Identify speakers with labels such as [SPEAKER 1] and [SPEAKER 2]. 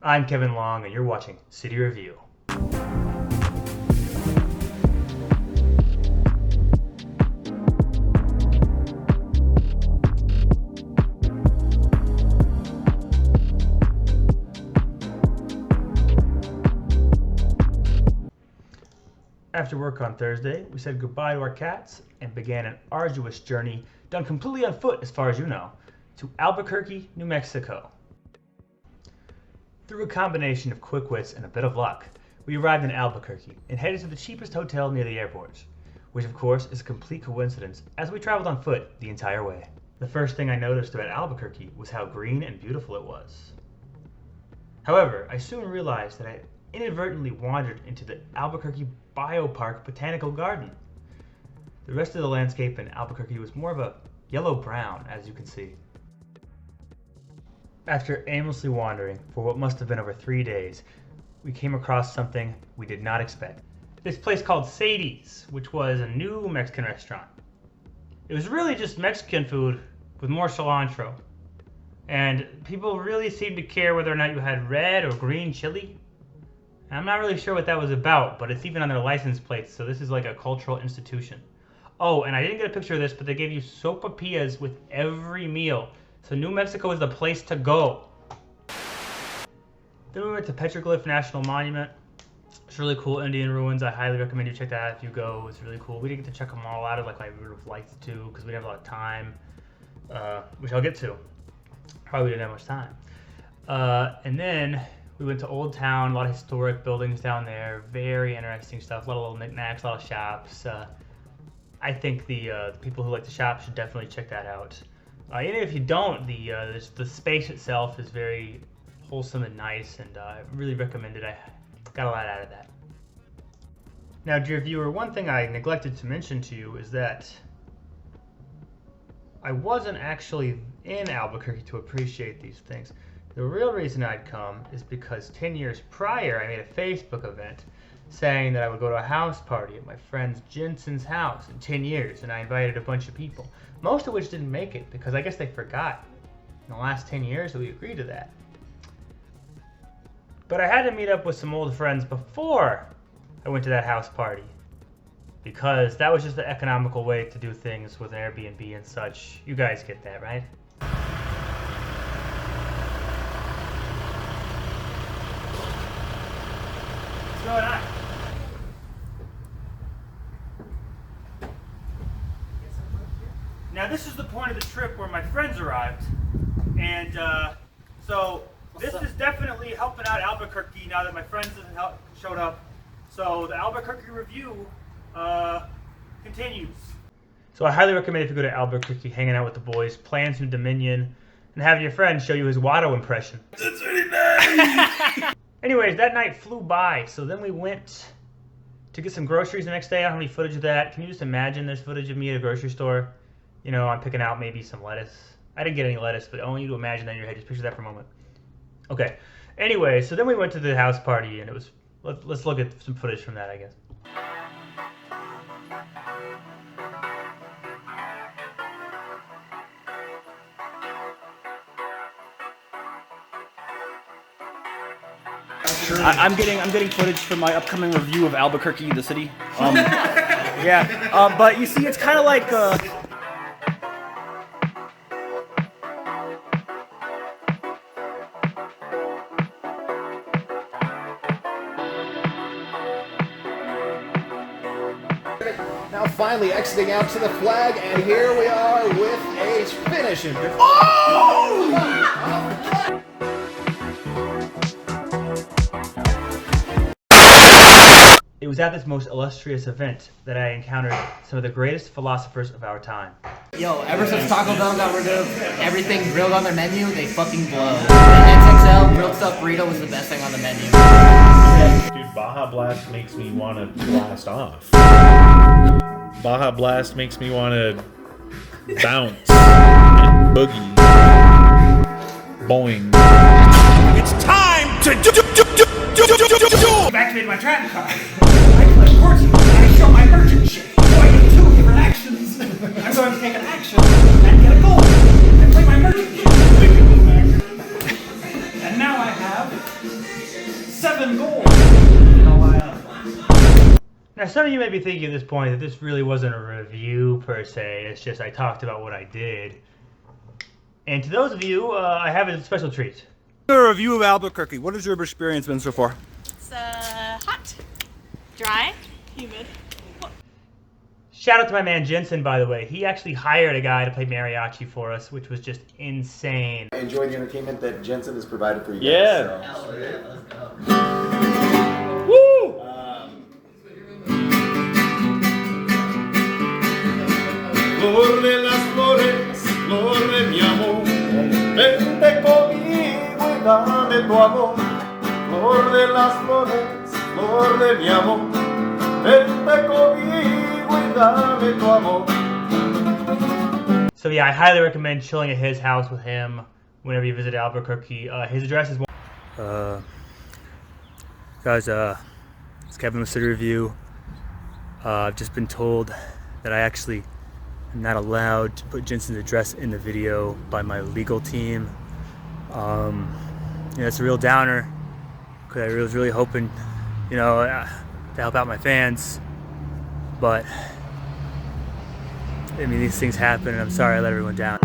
[SPEAKER 1] I'm Kevin Long, and you're watching City Review. After work on Thursday, we said goodbye to our cats and began an arduous journey, done completely on foot as far as you know, to Albuquerque, New Mexico. Through a combination of quick wits and a bit of luck, we arrived in Albuquerque and headed to the cheapest hotel near the airport, which of course is a complete coincidence as we traveled on foot the entire way. The first thing I noticed about Albuquerque was how green and beautiful it was. However, I soon realized that I inadvertently wandered into the Albuquerque Biopark Botanical Garden. The rest of the landscape in Albuquerque was more of a yellow-brown, as you can see. After aimlessly wandering for what must have been over 3 days, we came across something we did not expect. This place called Sadie's, which was a new Mexican restaurant. It was really just Mexican food with more cilantro. And people really seemed to care whether or not you had red or green chili. I'm not really sure what that was about, but it's even on their license plates, so this is like a cultural institution. Oh, and I didn't get a picture of this, but they gave you sopapillas with every meal. So New Mexico is the place to go. Then we went to Petroglyph National Monument. It's really cool Indian ruins. I highly recommend you check that out if you go. It's really cool. We didn't get to check them all out like I would have liked to because we didn't have a lot of time, which I'll get to. Probably didn't have much time. And then we went to Old Town, a lot of historic buildings down there, very interesting stuff, a lot of little knickknacks, a lot of shops. I think the people who like to shop should definitely check that out. Even if you don't, the space itself is very wholesome and nice, and I really recommend it. I got a lot out of that. Now, dear viewer, one thing I neglected to mention to you is that I wasn't actually in Albuquerque to appreciate these things. The real reason I'd come is because 10 years prior I made a Facebook event saying that I would go to a house party at my friend Jensen's house in 10 years, and I invited a bunch of people, most of which didn't make it because I guess they forgot in the last 10 years that we agreed to that. But I had to meet up with some old friends before I went to that house party because that was just the economical way to do things with an Airbnb and such. You guys get that, right? What's going on? Now this is the point of the trip where my friends arrived, and so this is definitely helping out Albuquerque now that my friends have showed up. So the Albuquerque review continues. So I highly recommend if you go to Albuquerque, hanging out with the boys, playing some Dominion, and having your friend show you his Watto impression. That's really nice! Anyways, that night flew by, so then we went to get some groceries the next day. I don't have any footage of that. Can you just imagine there's footage of me at a grocery store? You know, I'm picking out maybe some lettuce. I didn't get any lettuce, but I want you to imagine that in your head. Just picture that for a moment. Okay. Anyway, so then we went to the house party, and it was... Let's look at some footage from that, I guess.
[SPEAKER 2] I'm getting footage for my upcoming review of Albuquerque, the city. But you see, it's kind of like.
[SPEAKER 3] Now finally exiting out to the flag, and here we are with a finish. Oh!
[SPEAKER 1] It was at this most illustrious event that I encountered some of the greatest philosophers of our time.
[SPEAKER 4] Yo, ever since Taco Bell got rid of everything grilled on their menu, they fucking blow. The XXL grilled stuffed burrito was the best thing on the menu.
[SPEAKER 5] Dude, Baja Blast makes me want to blast off. Baja Blast makes me want to bounce and boogie. Boing.
[SPEAKER 6] It's time to do.
[SPEAKER 2] Activated my trap card. I collect fortune and I show my merchant shit. So I get 2 different actions. I'm going to take an action and get a gold. I play my merchant shit. And now I have 7 goals.
[SPEAKER 1] Now, some of you may be thinking at this point that this really wasn't a review per se. It's just I talked about what I did. And to those of you, I have a special treat.
[SPEAKER 7] A review of Albuquerque. What has your experience been so far?
[SPEAKER 8] It's hot, dry, humid.
[SPEAKER 1] Shout out to my man Jensen, by the way. He actually hired a guy to play mariachi for us, which was just insane.
[SPEAKER 3] Enjoy the entertainment that Jensen has provided for you
[SPEAKER 5] Yeah.
[SPEAKER 3] guys. So.
[SPEAKER 4] Let's go.
[SPEAKER 5] Woo!
[SPEAKER 6] Flor de las flores, flor de mi amor, vente conmigo y dame tu amor. Flor de las flores, flor de mi amor, vente conmigo y dame tu amor.
[SPEAKER 1] So yeah, I highly recommend chilling at his house with him whenever you visit Albuquerque. His address is...
[SPEAKER 9] Guys, it's Kevin with City Review. I've just been told that I actually am not allowed to put Jensen's address in the video by my legal team. It's a real downer, because I was really hoping, to help out my fans. But, I mean, these things happen, and I'm sorry I let everyone down.